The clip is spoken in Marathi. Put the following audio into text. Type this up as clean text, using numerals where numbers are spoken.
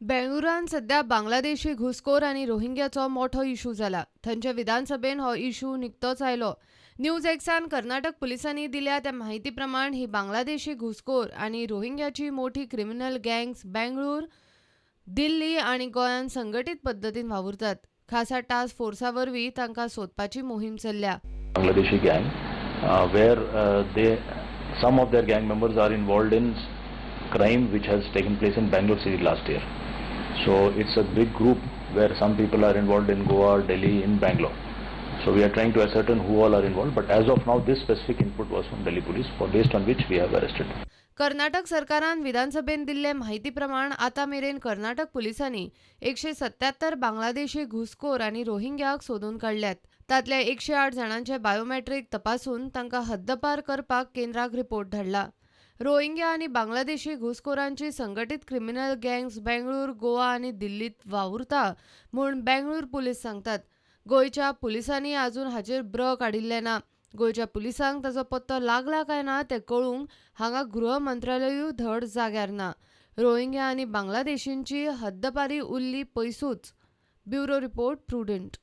बेंगळुरान सध्या बांगलादेशी घुसखोर आणि रोहिंग्याचो मोठो इशू जाला. थंयच्या विधानसभेन हो इशू निकतोच आयलो. न्यूज एक्सान कर्नाटक पुलिसांनी दिल्या त्या माहिती प्रमाण ही बांगलादेशी घुसखोर आणि रोहिंग्याची मोठी क्रिमिनल गँग्स बेंगळूर, दिल्ली आणि गोंयात संघटीत पद्धतीन वावुरतात. खासा टास्क फोर्सा वरवीं तांकां सोदपाची मोहीम चल्ल्या. Bangladeshi gang, where some of their gang members are involved in crime which has taken place in Bangalore city last year. So it's a big group where some people are involved in Goa, Delhi, in Bangalore. So we are trying to ascertain who all are involved. But as of now, this specific input was from Delhi police, based on which we have arrested. Karnataka सरकारान विधानसभेन दिल्ले माहिती प्रमाण आता मेरेन कर्नाटक पुलिसांनी 177 बांगलादेशी घुसखोर आणि रोहिंग्याक सोदून काढल्यात. तातल्या 108 जणांचे बायोमेट्रिक तपासून तांकां हद्दपार करपाक केंद्राक रिपोर्ट धाडला. रोहिंग्या आणि बांगलादेशी घुसखोरांची संघटीत क्रिमिनल गँग्स बेंगळूर, गोवा आणि दिल्लीत वावुरता म्हूण बेंगळूर पुलीस सांगतात. गोंयच्या पुलिसांनी अजून हाचेर ब्र काडिल्ले ना. गोंयच्या पुलिसांक ताचो पत्तो लागला काय ना तें कळूंक हांगा गृह मंत्रालयूय धड जाग्यार ना. रोहिंग्या आणि बांगलादेशींची हद्दपारी उरली पयसूच. Bureau report, prudent.